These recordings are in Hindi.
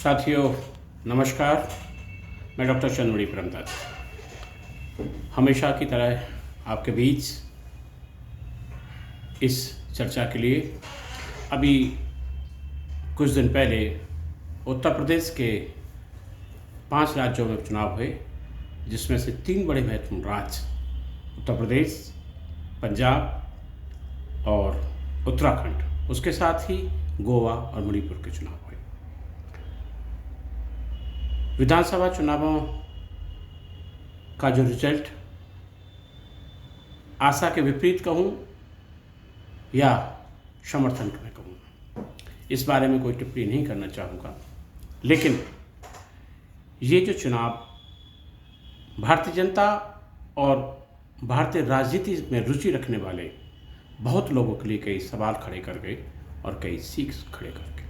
साथियों नमस्कार। मैं डॉक्टर चंद्रमणि परमदत्त हमेशा की तरह आपके बीच इस चर्चा के लिए अभी कुछ दिन पहले उत्तर प्रदेश के 5 राज्यों में चुनाव हुए, जिसमें से 3 बड़े महत्वपूर्ण राज्य उत्तर प्रदेश, पंजाब और उत्तराखंड, उसके साथ ही गोवा और मणिपुर के चुनाव हुए। विधानसभा चुनावों का जो रिजल्ट आशा के विपरीत कहूँ या समर्थन में कहूँ, इस बारे में कोई टिप्पणी नहीं करना चाहूँगा, लेकिन ये जो चुनाव भारतीय जनता और भारतीय राजनीति में रुचि रखने वाले बहुत लोगों के लिए कई सवाल खड़े कर गए और कई सीख खड़े कर गए।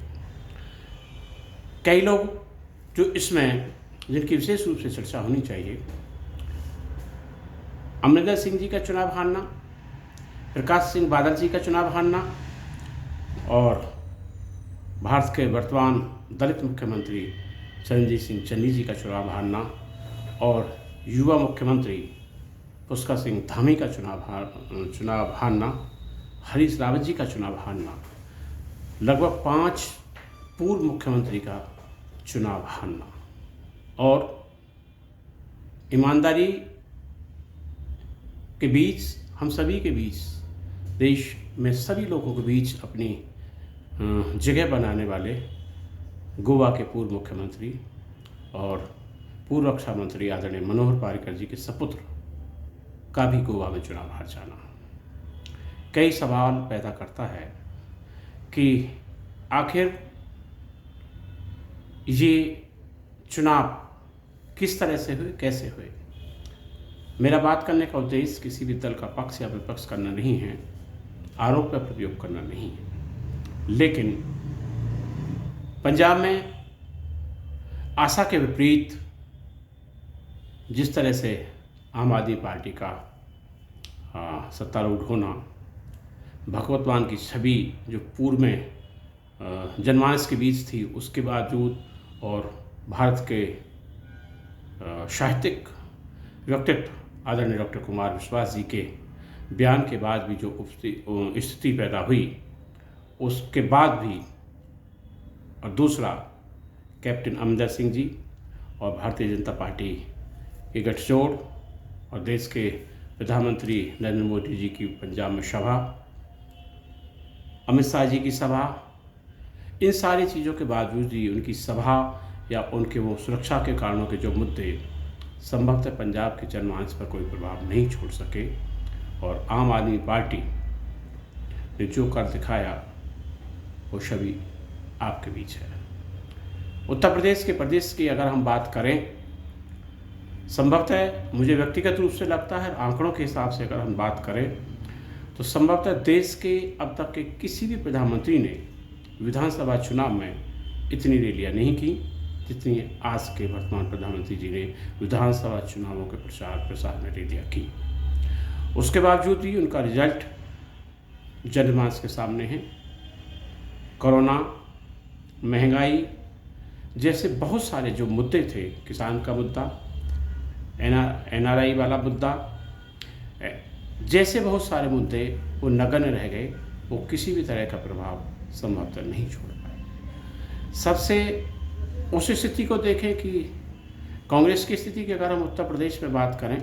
कई लोग जो इसमें जिनकी विशेष रूप से चर्चा होनी चाहिए, अमरिंदर सिंह जी का चुनाव हारना, प्रकाश सिंह बादल जी का चुनाव हारना और भारत के वर्तमान दलित मुख्यमंत्री चरणजीत सिंह चन्नी जी का चुनाव हारना और युवा मुख्यमंत्री पुष्कर सिंह धामी का चुनाव हारना, हरीश रावत जी का चुनाव हारना, लगभग 5 पूर्व मुख्यमंत्री का चुनाव हारना और ईमानदारी के बीच, हम सभी के बीच, देश में सभी लोगों के बीच अपनी जगह बनाने वाले गोवा के पूर्व मुख्यमंत्री और पूर्व रक्षा मंत्री आदरणीय मनोहर पर्रिकर जी के सपुत्र का भी गोवा में चुनाव हार जाना कई सवाल पैदा करता है कि आखिर ये चुनाव किस तरह से हुए, कैसे हुए। मेरा बात करने का उद्देश्य किसी भी दल का पक्ष या विपक्ष करना नहीं है, आरोप का प्रयोग करना नहीं है, लेकिन पंजाब में आशा के विपरीत जिस तरह से आम आदमी पार्टी का सत्तारूढ़ होना, भगवत मान की छवि जो पूर्व में जनमानस के बीच थी, उसके बावजूद और भारत के साहित्यिक व्यक्तित्व आदरणीय डॉक्टर कुमार विश्वास जी के बयान के बाद भी जो स्थिति पैदा हुई, उसके बाद भी, और दूसरा कैप्टन अमरिंदर सिंह जी और भारतीय जनता पार्टी के गठजोड़ और देश के प्रधानमंत्री नरेंद्र मोदी जी की पंजाब में सभा, अमित शाह जी की सभा, इन सारी चीज़ों के बावजूद भी उनकी सभा या उनके वो सुरक्षा के कारणों के जो मुद्दे संभवतः पंजाब के जनमानस पर कोई प्रभाव नहीं छोड़ सके और आम आदमी पार्टी ने जो कर दिखाया वो छवि आपके बीच है। उत्तर प्रदेश के प्रदेश की अगर हम बात करें, संभवतः मुझे व्यक्तिगत रूप से लगता है, आंकड़ों के हिसाब से अगर हम बात करें तो संभवतः देश के अब तक के किसी भी प्रधानमंत्री ने विधानसभा चुनाव में इतनी रैलियां नहीं की जितनी आज के वर्तमान प्रधानमंत्री जी ने विधानसभा चुनावों के प्रचार प्रसार में रैलियां की। उसके बावजूद भी उनका रिजल्ट जनमानस के सामने है। कोरोना, महंगाई जैसे बहुत सारे जो मुद्दे थे, किसान का मुद्दा, NRI वाला मुद्दा, जैसे बहुत सारे मुद्दे वो नगण्य रह गए, वो किसी भी तरह का प्रभाव संभवतः नहीं छोड़ पाए। सबसे उस स्थिति को देखें कि कांग्रेस की स्थिति की अगर हम उत्तर प्रदेश में बात करें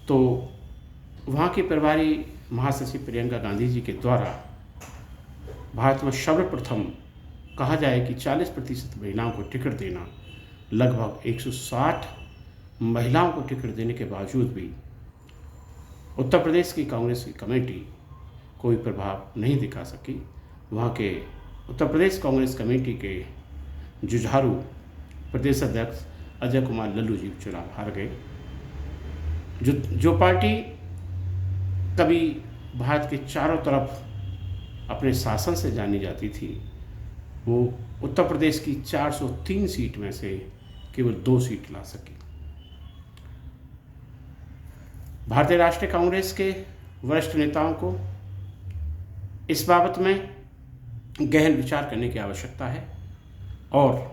तो वहाँ की प्रभारी महासचिव प्रियंका गांधी जी के द्वारा भारत में सर्वप्रथम कहा जाए कि 40% महिलाओं को टिकट देना, लगभग 160 महिलाओं को टिकट देने के बावजूद भी उत्तर प्रदेश की कांग्रेस की कमेटी कोई प्रभाव नहीं दिखा सकी। वहाँ के उत्तर प्रदेश कांग्रेस कमेटी के जुझारू प्रदेश अध्यक्ष अजय कुमार लल्लू जी चुनाव हार गए। जो पार्टी कभी भारत के चारों तरफ अपने शासन से जानी जाती थी, वो उत्तर प्रदेश की 403 सीट में से केवल 2 सीट ला सकी। भारतीय राष्ट्रीय कांग्रेस के वरिष्ठ नेताओं को इस बाबत में गहन विचार करने की आवश्यकता है। और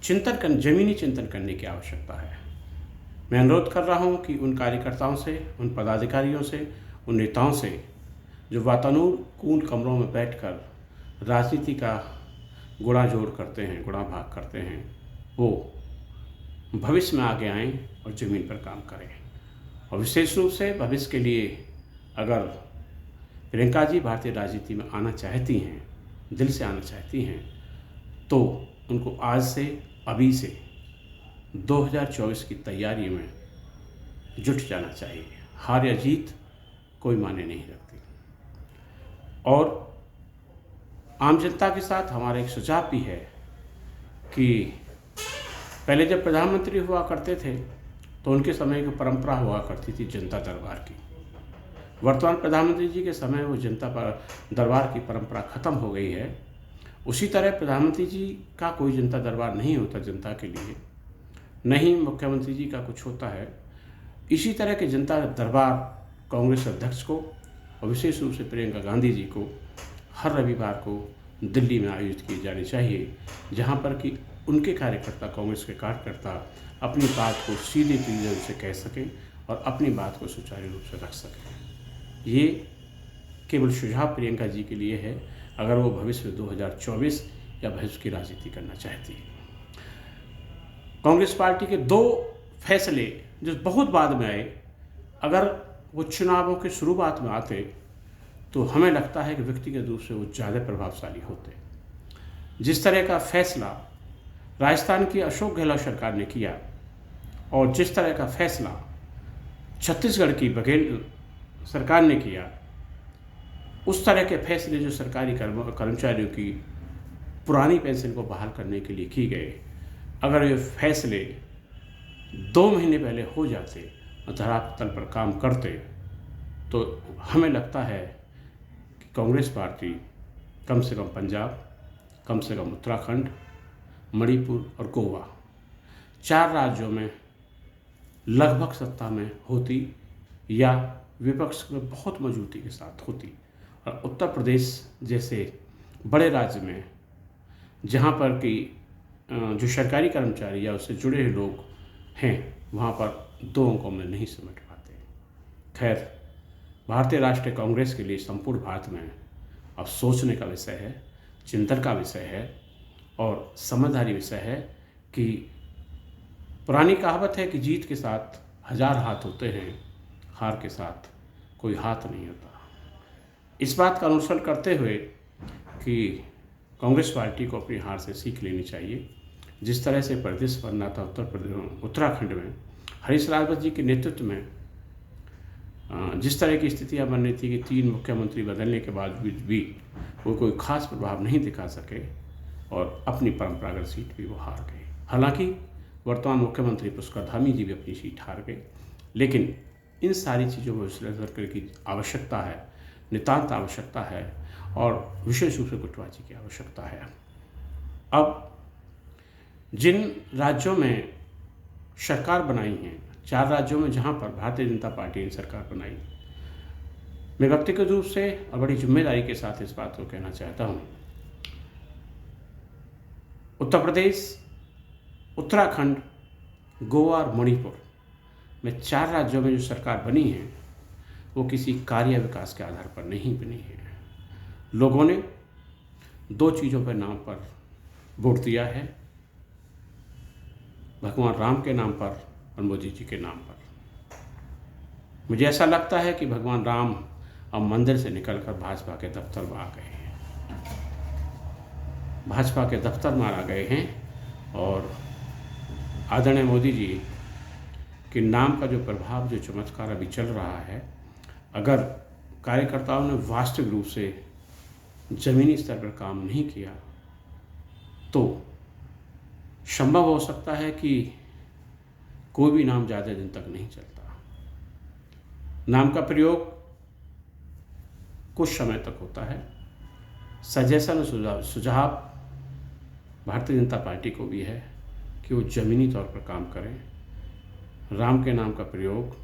ज़मीनी चिंतन करने की आवश्यकता है। मैं अनुरोध कर रहा हूं कि उन कार्यकर्ताओं से, उन पदाधिकारियों से, उन नेताओं से जो वातानुकूल कमरों में बैठकर राजनीति का गुणा-जोड़ करते हैं, गुणा-भाग करते हैं, वो भविष्य में आगे आएं और ज़मीन पर काम करें। और विशेष रूप से भविष्य के लिए अगर प्रियंका जी भारतीय राजनीति में आना चाहती हैं, दिल से आना चाहती हैं, तो उनको आज से, अभी से 2024 की तैयारी में जुट जाना चाहिए। हार या जीत कोई मायने नहीं रखती। और आम जनता के साथ हमारा एक सुझाव भी है कि पहले जब प्रधानमंत्री हुआ करते थे तो उनके समय की परंपरा हुआ करती थी जनता दरबार की। वर्तमान प्रधानमंत्री जी के समय वो जनता दरबार की परंपरा खत्म हो गई है। उसी तरह प्रधानमंत्री जी का कोई जनता दरबार नहीं होता जनता के लिए, नहीं मुख्यमंत्री जी का कुछ होता है। इसी तरह के जनता दरबार कांग्रेस अध्यक्ष को और विशेष रूप से प्रियंका गांधी जी को हर रविवार को दिल्ली में आयोजित किए जाने चाहिए, जहां पर कि उनके कार्यकर्ता, कांग्रेस के कार्यकर्ता अपनी बात को सीधे तरीके से कह सकें और अपनी बात को सुचारू रूप से रख सकें। ये केवल सुझाव प्रियंका जी के लिए है अगर वो भविष्य में 2024 या भविष्य की राजनीति करना चाहती है। कांग्रेस पार्टी के 2 फैसले जो बहुत बाद में आए, अगर वो चुनावों के शुरुआत में आते तो हमें लगता है कि व्यक्तिगत रूप से वो ज़्यादा प्रभावशाली होते। जिस तरह का फैसला राजस्थान की अशोक गहलोत सरकार ने किया और जिस तरह का फैसला छत्तीसगढ़ की बघेल सरकार ने किया, उस तरह के फैसले जो सरकारी कर्मचारियों की पुरानी पेंशन को बहाल करने के लिए की गए, अगर ये फैसले 2 महीने पहले हो जाते और धरातल पर काम करते तो हमें लगता है कि कांग्रेस पार्टी कम से कम पंजाब, कम से कम उत्तराखंड, मणिपुर और गोवा 4 राज्यों में लगभग सत्ता में होती या विपक्ष में बहुत मजबूती के साथ होती। और उत्तर प्रदेश जैसे बड़े राज्य में जहाँ पर कि जो सरकारी कर्मचारी या उससे जुड़े हुए लोग हैं, वहाँ पर 2 अंकों में नहीं समेट पाते। खैर, भारतीय राष्ट्रीय कांग्रेस के लिए संपूर्ण भारत में अब सोचने का विषय है, चिंतन का विषय है और समझदारी विषय है कि पुरानी कहावत है कि जीत के साथ 1000 हाथ होते हैं, हार के साथ कोई हाथ नहीं होता। इस बात का अनुसरण करते हुए कि कांग्रेस पार्टी को अपनी हार से सीख लेनी चाहिए। जिस तरह से प्रदेश बनना था उत्तराखंड में हरीश रावत जी के नेतृत्व में जिस तरह की स्थितियां बन रही थी कि 3 मुख्यमंत्री बदलने के बाद भी वो कोई खास प्रभाव नहीं दिखा सके और अपनी परंपरागत सीट भी वो हार गए। हालांकि वर्तमान मुख्यमंत्री पुष्कर धामी जी भी अपनी सीट हार गए, लेकिन इन सारी चीज़ों को विश्लेषण करने की आवश्यकता है, नितांत आवश्यकता है और विशेष रूप से गुटबाजी की आवश्यकता है। अब जिन राज्यों में सरकार बनाई है, 4 राज्यों में जहां पर भारतीय जनता पार्टी ने सरकार बनाई, मैं व्यक्तिगत रूप से और बड़ी जिम्मेदारी के साथ इस बात को कहना चाहता हूं, उत्तर प्रदेश, उत्तराखंड, गोवा और मणिपुर में 4 राज्यों में जो सरकार बनी है वो किसी कार्य विकास के आधार पर नहीं बनी है। लोगों ने 2 चीज़ों पर नाम पर वोट दिया है, भगवान राम के नाम पर और मोदी जी के नाम पर। मुझे ऐसा लगता है कि भगवान राम अब मंदिर से निकलकर भाजपा के दफ्तर में आ गए हैं, भाजपा के दफ्तर में आ गए हैं और आदरणीय मोदी जी के नाम का जो प्रभाव, जो चमत्कार अभी चल रहा है, अगर कार्यकर्ताओं ने वास्तविक रूप से ज़मीनी स्तर पर काम नहीं किया तो संभव हो सकता है कि कोई भी नाम ज़्यादा दिन तक नहीं चलता। नाम का प्रयोग कुछ समय तक होता है। सजेशन और सुझाव भारतीय जनता पार्टी को भी है कि वो ज़मीनी तौर पर काम करें। राम के नाम का प्रयोग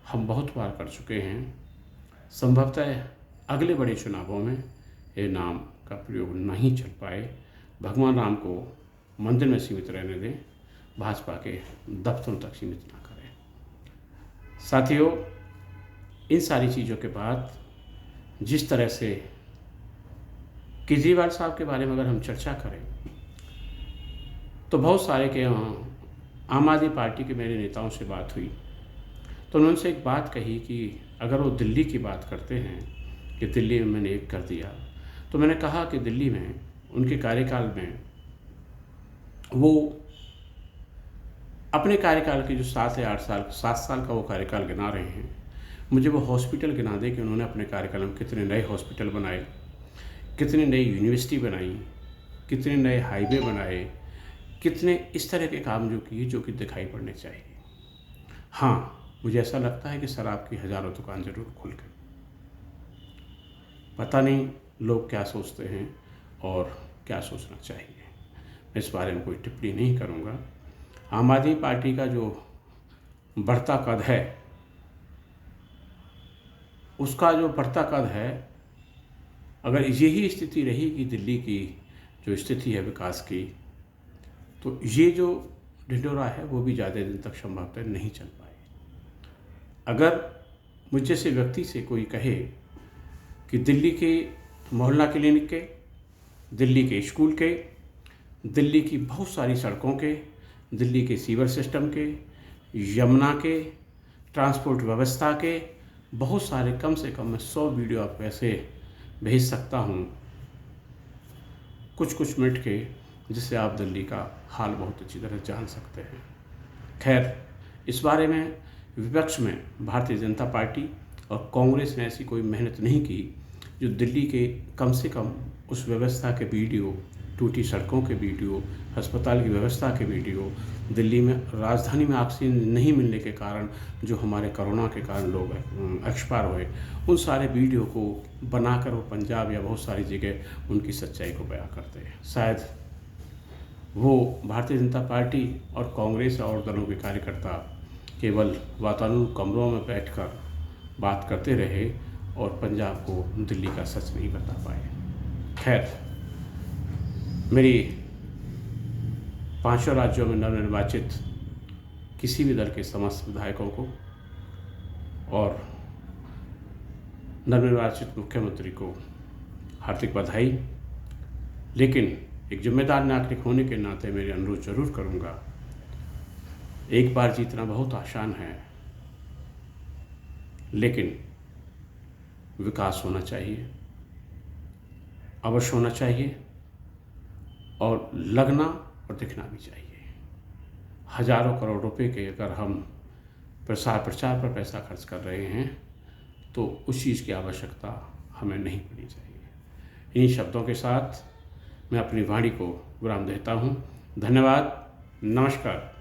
हम बहुत बार कर चुके हैं, संभवतः अगले बड़े चुनावों में ये नाम का प्रयोग नहीं चल पाए। भगवान राम को मंदिर में सीमित रहने दें, भाजपा के दफ्तरों तक सीमित ना करें। साथियों, इन सारी चीज़ों के बाद जिस तरह से केजरीवाल साहब के बारे में अगर हम चर्चा करें तो बहुत सारे के आम आदमी पार्टी के मेरे नेताओं से बात हुई तो उन्होंने से एक बात कही कि अगर वो दिल्ली की बात करते हैं कि दिल्ली में मैंने एक कर दिया, तो मैंने कहा कि दिल्ली में उनके कार्यकाल में वो अपने कार्यकाल के जो 7 या 7 साल का वो कार्यकाल गिना रहे हैं, मुझे वो हॉस्पिटल गिना दे कि उन्होंने अपने कार्यकाल में कितने नए हॉस्पिटल बनाए, कितनी नई यूनिवर्सिटी बनाई, कितने नए हाईवे बनाए, कितने इस तरह के काम जो किए जो कि दिखाई पड़ने चाहिए। हाँ, मुझे ऐसा लगता है कि शराब की हज़ारों दुकान ज़रूर खुल गई। पता नहीं लोग क्या सोचते हैं और क्या सोचना चाहिए, मैं इस बारे में कोई टिप्पणी नहीं करूँगा। आम आदमी पार्टी का जो बढ़ता कद है, उसका जो बढ़ता कद है, अगर यही स्थिति रही कि दिल्ली की जो स्थिति है विकास की, तो ये जो ढिंढोरा है वो भी ज़्यादा दिन तक संभवतः नहीं चल पाए। अगर मुझ जैसे व्यक्ति से कोई कहे कि दिल्ली के मोहल्ला क्लिनिक के, दिल्ली के स्कूल के, दिल्ली की बहुत सारी सड़कों के, दिल्ली के सीवर सिस्टम के, यमुना के, ट्रांसपोर्ट व्यवस्था के बहुत सारे, कम से कम मैं 100 वीडियो आपको ऐसे भेज सकता हूँ कुछ मिनट के, जिससे आप दिल्ली का हाल बहुत अच्छी तरह जान सकते हैं। खैर, इस बारे में विपक्ष में भारतीय जनता पार्टी और कांग्रेस ने ऐसी कोई मेहनत नहीं की जो दिल्ली के कम से कम उस व्यवस्था के वीडियो, टूटी सड़कों के वीडियो, अस्पताल की व्यवस्था के वीडियो, दिल्ली में राजधानी में ऑक्सीजन नहीं मिलने के कारण जो हमारे कोरोना के कारण लोग एक्सपायर हुए, उन सारे वीडियो को बनाकर वो पंजाब या बहुत सारी जगह उनकी सच्चाई को बयां करते हैं। शायद वो भारतीय जनता पार्टी और कांग्रेस और दलों के कार्यकर्ता केवल वातानुकूलित कमरों में बैठकर बात करते रहे और पंजाब को दिल्ली का सच नहीं बता पाए। खैर, मेरी 5 राज्यों में नवनिर्वाचित किसी भी दल के समस्त विधायकों को और नवनिर्वाचित मुख्यमंत्री को हार्दिक बधाई। लेकिन एक जिम्मेदार नागरिक होने के नाते मेरे अनुरोध जरूर करूंगा, एक बार जीतना बहुत आसान है, लेकिन विकास होना चाहिए, अवश्य होना चाहिए और लगना और दिखना भी चाहिए। हजारों करोड़ रुपए के अगर हम प्रचार पर पैसा खर्च कर रहे हैं तो उस चीज़ की आवश्यकता हमें नहीं पड़नी चाहिए। इन्हीं शब्दों के साथ मैं अपनी वाणी को विराम देता हूँ। धन्यवाद, नमस्कार।